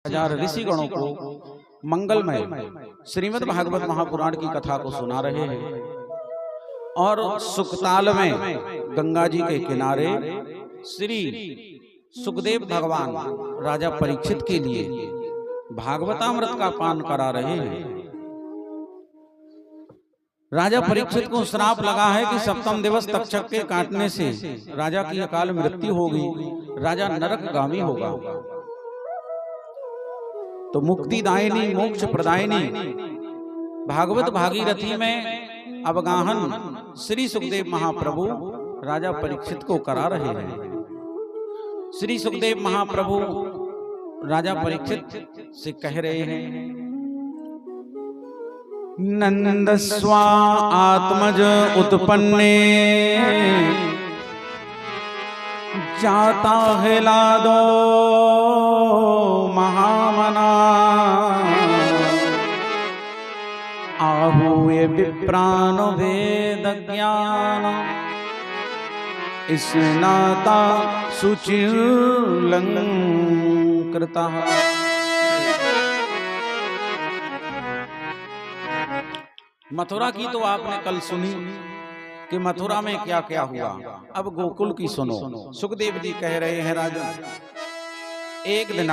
हजार ऋषिगणों को मंगलमय श्रीमद् भागवत महापुराण की कथा को सुना रहे हैं। और सुखताल में गंगा जी के किनारे श्री सुखदेव भगवान राजा परीक्षित के लिए भागवतामृत का पान करा रहे हैं। राजा परीक्षित को श्राप लगा है कि सप्तम दिवस तक्षक के काटने से राजा की अकाल मृत्यु होगी, राजा नरकगामी होगा। तो मुक्तिदायिनी मोक्ष प्रदायिनी भागवत भागीरथी में अवगाहन श्री सुखदेव महाप्रभु राजा परीक्षित को करा रहे हैं। श्री सुखदेव महाप्रभु राजा परीक्षित से कह रहे हैं, नंदस्वा आत्मज उत्पन्ने जाता है लादो महामना आहूय विप्राण वेद ज्ञान स्नाता शुचिर्लंकृता। मथुरा की तो आपने कल सुनी कि मथुरा में क्या क्या हुआ। अब गोकुल की सुनो। सुखदेव जी कह रहे हैं, राजा एक दिन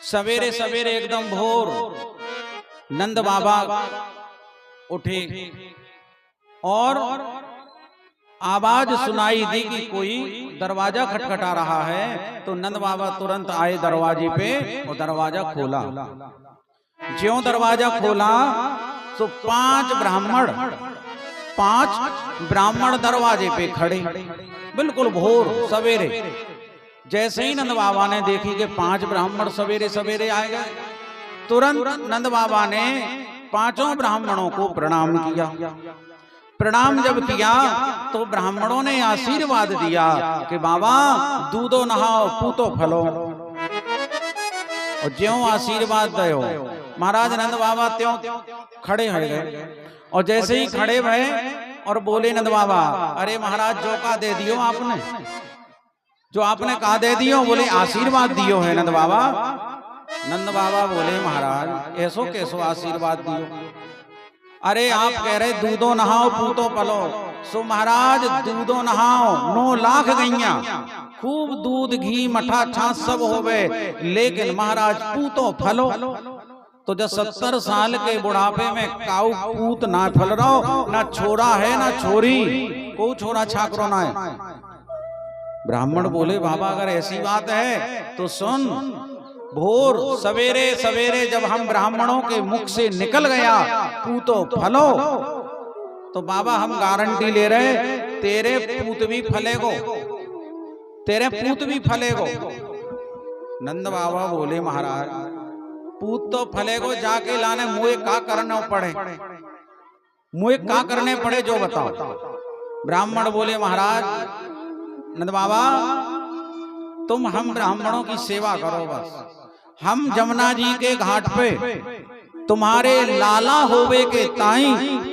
सवेरे सवेरे एकदम भोर नंद बाबा उठे और आवाज सुनाई दी कि कोई दरवाजा खटखटा रहा है। तो नंद बाबा तुरंत आए दरवाजे पे और दरवाजा खोला। ज्यों दरवाजा खोला तो पांच ब्राह्मण दरवाजे पे खड़े, बिल्कुल भोर सवेरे। जैसे ही नंद बाबा ने देखी कि पांच ब्राह्मण सवेरे सवेरे आए गए, तुरंत नंद बाबा ने पांचों ब्राह्मणों को प्रणाम किया। प्रणाम जब किया तो ब्राह्मणों ने आशीर्वाद दिया कि बाबा दूधो नहाओ पूतो फलो। और ज्यों आशीर्वाद दयो महाराज नंद बाबा त्यों खड़े हो गए। और जैसे ही खड़े भये और बोले नंद बाबा, अरे महाराज जो का दे दियो आपने, जो आपने कहा दे दियो, बोले आशीर्वाद दियो है नंद बाबा। नंद बाबा बोले महाराज ऐसो कैसो आशीर्वाद दियो, अरे आप कह रहे दूधो नहाओ पूतो पलो। सो महाराज दूधो नहाओ 9 लाख गैया, खूब दूध घी मठा छाछ सब होवे, लेकिन महाराज पूतो फलो। तो जब 70 साल के बुढ़ापे में काऊ पूत ना फल रहो, ना छोरा है ना छोरी, को छोरा छाकरो ना है। ब्राह्मण बोले बाबा अगर ऐसी बात है तो सुन, भोर सवेरे सवेरे जब हम ब्राह्मणों के मुख से निकल गया पूतो फलो, तो बाबा हम गारंटी ले रहे तेरे पूत भी फलेगो, तेरे पूत भी फलेगो। नंद बाबा बोले महाराज पूत तो फलेगो, जाके लाने मुझे का करना पड़े, मुझे का करने पड़े जो बताओ। ब्राह्मण बोले महाराज नंद बाबा तुम हम ब्राह्मणों की सेवा करो, बस हम जमुना जी के घाट पे तुम्हारे लाला होवे के ताई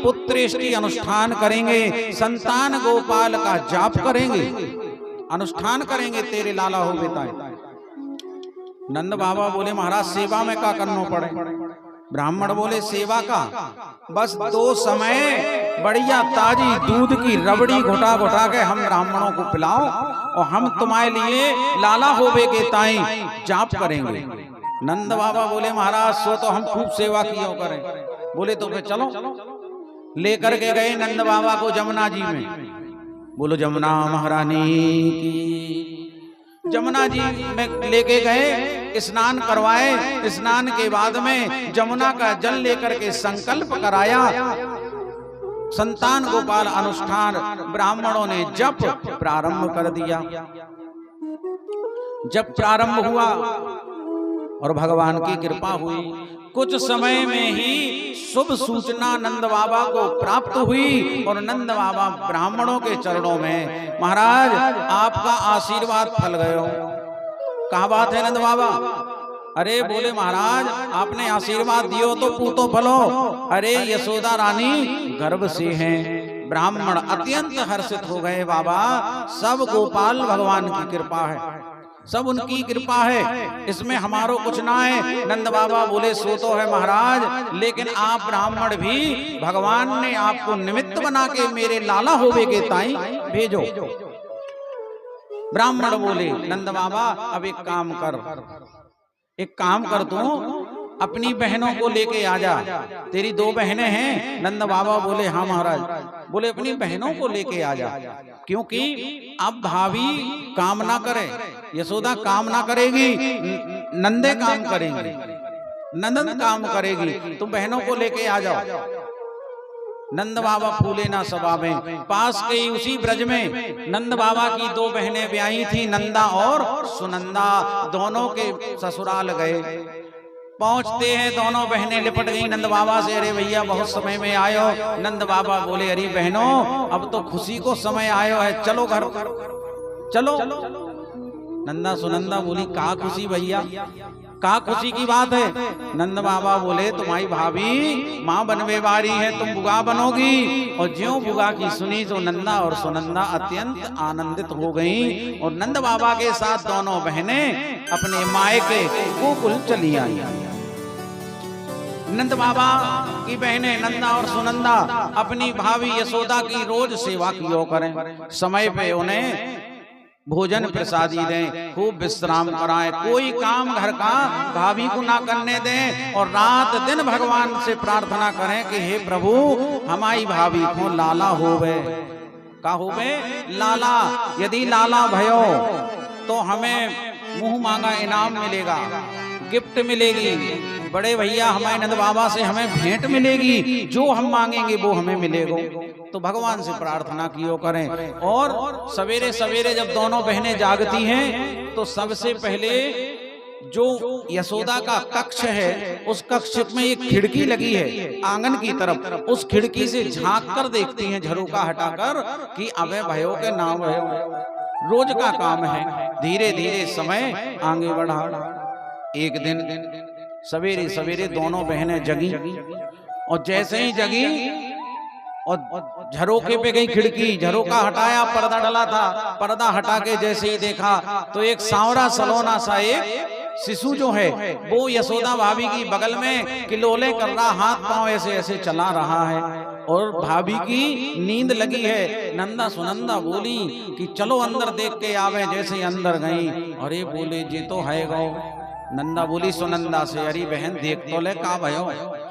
पुत्रेष्टि अनुष्ठान करेंगे, संतान गोपाल का जाप करेंगे, अनुष्ठान करेंगे तेरे लाला होवे ताई। नंद बाबा बोले महाराज सेवा में क्या करना पड़े। ब्राह्मण बोले सेवा का बस 2 समय बढ़िया ताजी दूध की रबड़ी घुटा घुटा के हम ब्राह्मणों को पिलाओ और हम तुम्हारे लिए लाला होवे के ताई जाप करेंगे। नंद बाबा बोले महाराज सो तो हम खूब सेवा किया करें। बोले तो फिर चलो। लेकर के गए नंद बाबा को जमुना जी में। बोलो जमुना महारानी की। जमुना जी में लेके गए, स्नान करवाए। स्नान के बाद में जमुना का जल लेकर के संकल्प कराया, संतान गोपाल अनुष्ठान ब्राह्मणों ने जप प्रारंभ कर दिया। जब प्रारंभ हुआ और भगवान की कृपा हुई, कुछ समय में ही शुभ सूचना नंद बाबा को प्राप्त हुई और नंद बाबा ब्राह्मणों के चरणों में महाराज आपका आशीर्वाद फल गयो। कहा बात है नंद बाबा? अरे बोले महाराज आपने आशीर्वाद दियो तो पूतो फलो। अरे यशोदा रानी गर्भ से हैं। ब्राह्मण अत्यंत हर्षित हो गए, बाबा सब गोपाल भगवान की कृपा है। सब उनकी कृपा है, इसमें हमारो कुछ ना है। नंद बाबा बोले सो तो है महाराज, लेकिन आप ब्राह्मण भी भगवान ने आपको निमित्त बना के मेरे लाला होवे के ताई भेजो। ब्राह्मण बोले नंद बाबा अब एक काम कर तू अपनी बहनों को लेके आ जा, तेरी 2 बहनें हैं। नंद बाबा बोले हाँ महाराज। बोले अपनी बहनों को लेके आ जा, क्योंकि अब भाभी काम ना करे, यशोदा काम ना करेगी, नंदे काम करेंगे, नंदन काम करेगी, तुम बहनों को लेके आ जाओ। नंद बाबा फूले ना सभा में, पास के उसी ब्रज में नंद बाबा की 2 बहनें ब्याही थी, नंदा और सुनंदा। दोनों के ससुराल गए, पहुंचते हैं दोनों बहनें लिपट गई नंद बाबा से। अरे भैया बहुत समय में आयो। नंद बाबा बोले अरे बहनों अब तो खुशी को समय आयो है, चलो घर चलो। नंदा सुनंदा बोली का खुशी भैया, का खुशी की बात है। नंद बाबा बोले तुम्हारी भाभी माँ बनवे वाली है, तुम बुआ बनोगी। और ज्यों बुआ की सुनी तो नंदा और सुनंदा अत्यंत आनंदित हो गईं और नंद बाबा के साथ दोनों बहनें अपने मायके गोकुल चली आई। नंद बाबा की बहनें नंदा और सुनंदा अपनी भाभी यशोदा की रोज सेवा किया करें, समय पे उन्हें भोजन प्रसादी दें, खूब विश्राम कराएं, कोई काम घर का भाभी को ना करने दें और रात दिन भगवान से प्रार्थना करें कि हे प्रभु हमारी भाभी को लाला होवे। का होवे? लाला। यदि लाला भयो तो हमें मुंह मांगा इनाम मिलेगा, गिफ्ट मिलेगी, बड़े भैया हमारे नंद बाबा से हमें भेंट मिलेगी, जो हम मांगेंगे वो हमें मिलेगा। तो भगवान से प्रार्थना कियो करें। और सवेरे सवेरे जब दोनों बहनें जागती हैं तो सबसे पहले जो यशोदा का कक्ष है उस कक्ष में एक खिड़की लगी है आंगन की तरफ, उस खिड़की से झांक कर देखती हैं झरोका हटाकर कि अबे भयो के नाम भयो। रोज का काम है। धीरे धीरे समय आगे बढ़ा। एक दिन सवेरे सवेरे दोनों बहनें जगी और जैसे ही जगी और झरोके पे गई खिड़की, झरोका हटाया, पर्दा डला था, पर्दा हटा के जैसे ही देखा तो एक सांवरा सलोना सा एक शिशु जो है वो यशोदा भाभी की बगल में किलोले कर रहा, हाथ पांव ऐसे ऐसे चला रहा है और भाभी की नींद लगी है। नंदा सुनंदा बोली कि चलो अंदर देख के आवे। जैसे अंदर गई, अरे बोले जे तो है गौ। नंदा बोली सुनंदा से अरे बहन देख तो ले का भयो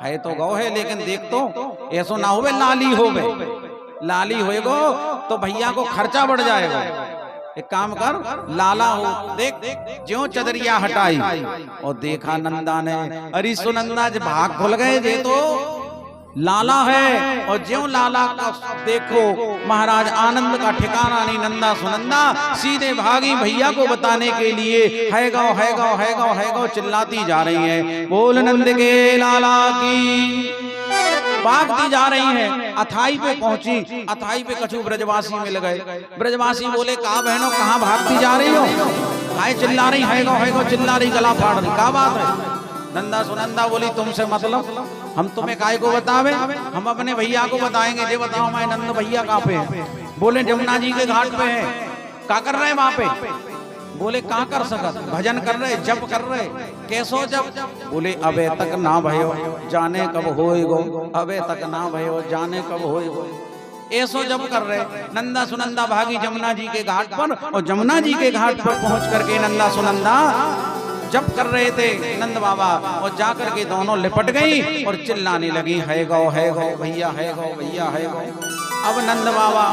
है तो गौ है, लेकिन देख तो ऐसो ना होवे लाली होवे, लाली होएगो तो भैया को खर्चा बढ़ जाएगा। एक काम कर लाला हो देख। ज्यों चदरिया हटाई और देखा नंदा ने, अरे सुनंदा जब भाग खुल गए जे तो लाला है। और ज्यों लाला का देखो महाराज आनंद का ठिकाना नहीं। नंदा सुनंदा सीधे भागी भैया को बताने के लिए है गौ है गौ है गौ है गौ चिल्लाती जा रही है। बोल नंद के लाला की। भागती जा रही है। अथाई पे पहुंची, अथाई पे कछु ब्रजवासी मिल गए। ब्रजवासी बोले कहा बहनों कहाँ भागती जा रही हो, हाय चिल्ला रही है गो चिल्ला रही, गला फाड़ रही, क्या बात है। नंदा सुनंदा बोली तुमसे मतलब हम तुम्हें काय को बतावे, हम अपने भैया को बताएंगे। जे बताओ हमारे नंद भैया कहाँ पे हैं। बोले जमुना जी के घाट पे हैं। क्या कर रहे हैं वहां पे। बोले कहाँ कर सकत, भजन कर रहे, जप कर रहे। कैसो जप। बोले अबे तक ना भयो जाने कब होएगो, अबे तक ना भयो जाने कब होएगो। ऐसो जप कर रहे। नंदा सुनंदा भागी जमुना जी के घाट पर और जमुना जी के घाट पर पहुंच करके नंदा सुनंदा जप कर रहे थे नंद बाबा। और जाकर के दोनों लिपट गई और चिल्लाने लगी है गौ भैया है गौ भैया है गौ। अब नंद बाबा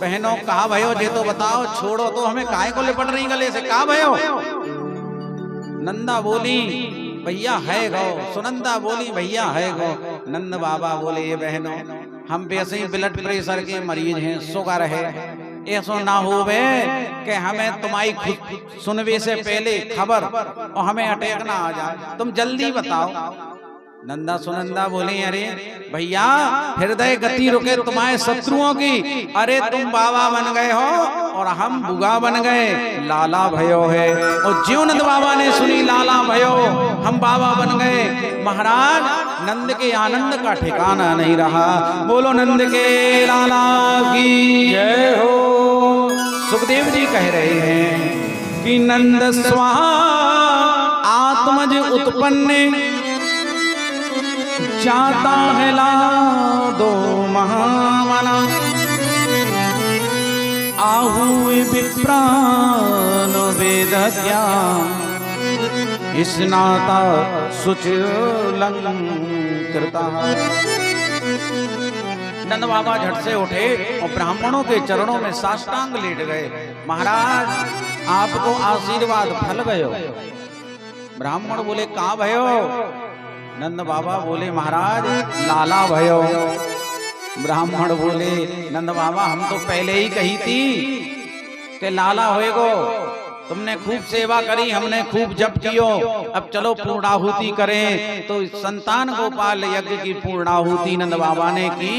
बहनों कहा भयो जे तो बताओ, छोड़ो तो हमें काहे को लिपट रही गले से, कहा भयो। नंदा बोली भैया है गौ, सुनंदा बोली भैया है गौ। नंद बाबा बोले ये बहनों हम वैसे ही ब्लड प्रेशर के मरीज हैं, शुगर है, ऐसा ना होवे कि हमें तुम्हारी खुद सुनवे से पहले खबर और हमें अटैक ना आ जाए, तुम जल्दी बताओ। नंदा सुनंदा बोली अरे भैया हृदय गति रुके तुम्हारे शत्रुओं की। अरे तुम बाबा बन गए हो और हम बुआ बन गए, लाला भयो है। और ज्यों नंद बाबा ने सुनी लाला भयो हम बाबा बन गए, महाराज नंद के आनंद का ठिकाना नहीं रहा। बोलो नंद के लाला की जय हो। सुखदेव जी कह रहे हैं कि नंद स्वा आत्मज उत्पन्न जाता है लादो महामना आहुए विप्रान वेद ज्ञान स्नाता सुचिलंकृता। नंद बाबा झट से उठे और ब्राह्मणों के चरणों में साष्टांग लेट गए। महाराज आपको आशीर्वाद फल गयो। ब्राह्मण बोले कहाँ भयो? नंद बाबा बोले महाराज लाला भयो। ब्राह्मण बोले नंद बाबा हम तो पहले ही कही थी कि लाला होएगो। तुमने खूब सेवा करी, हमने खूब जप कियो, अब चलो पूर्णाहुति करें। तो संतान गोपाल यज्ञ की पूर्णाहुति नंद बाबा ने की।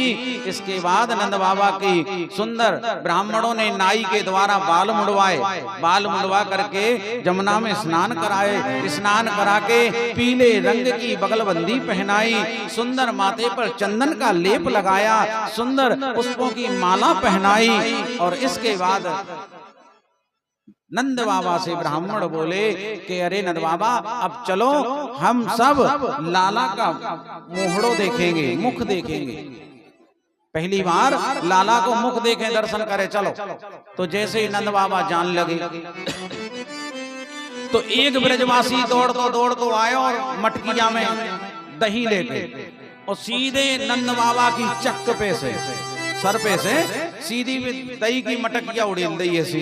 इसके बाद नंद बाबा की सुंदर ब्राह्मणों ने नाई के द्वारा बाल मुड़वाए। बाल मुड़वा करके जमुना में स्नान कराए। स्नान करा के पीले रंग की बगलबंदी पहनाई। सुंदर माथे पर चंदन का लेप लगाया। सुंदर पुष्पों की माला पहनाई। और इसके बाद नंद बाबा से ब्राह्मण बोले कि अरे नंद बाबा अब चलो हम सब लाला का मोहड़ो देखेंगे, मुख देखेंगे। पहली बार लाला को मुख देखें, दर्शन करें, चलो। तो जैसे ही नंद बाबा जान लगे तो एक ब्रजवासी दौड़ तो आए और मटकिया में दही लेके और सीधे नंद बाबा की चक्क पे से सर पे से सीधी दही की मटकिया उड़ेल दी ऐसी।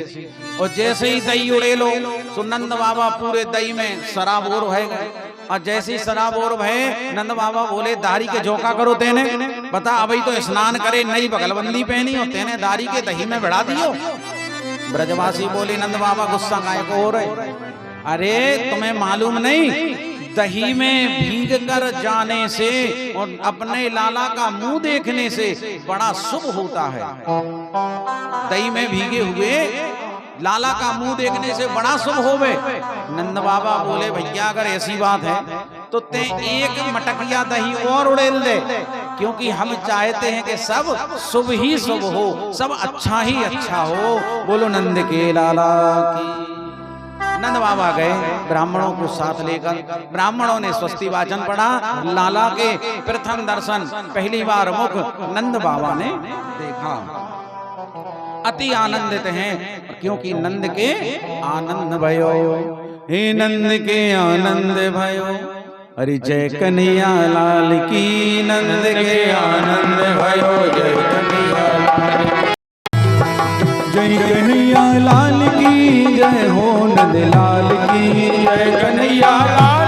और जैसे ही दही उड़ेलो तो नंद बाबा पूरे दही में सराबोर भय गए। और जैसे ही सराबोर भय नंद बाबा बोले दाढ़ी के झोंका करो तेने, बता अभी तो स्नान करे, नई बगलबंदी पहनी हो, तेने दाढ़ी के दही में बढ़ा दियो। ब्रजवासी बोले नंद बाबा गुस्सा काहे को हो रहे? अरे तुम्हें मालूम नहीं दही में भीग कर जाने से और अपने लाला का मुंह देखने से बड़ा शुभ होता है। दही में भीगे हुए लाला का मुंह देखने से बड़ा शुभ होवे। नंद बाबा बोले भैया अगर ऐसी बात है तो ते एक मटकिया दही और उड़ेल दे, क्योंकि हम चाहते हैं कि सब शुभ ही शुभ हो, सब अच्छा ही अच्छा हो। बोलो नंद के लाला की। नंद बाबा गए ब्राह्मणों को साथ लेकर। ब्राह्मणों ने स्वस्ति वाचन पढ़ा। लाला के प्रथम दर्शन पहली बार मुख नंद बाबा ने देखा। अति आनंदित हैं क्योंकि नंद के आनंद भयो। हे नंद के आनंद भयो, अरे जय कन्हैया लाल की। नंद के आनंद भयो, जय कन्हैया जय कन्हैया लाल की जय हो। नंद लाल की जय कन्हैया लाल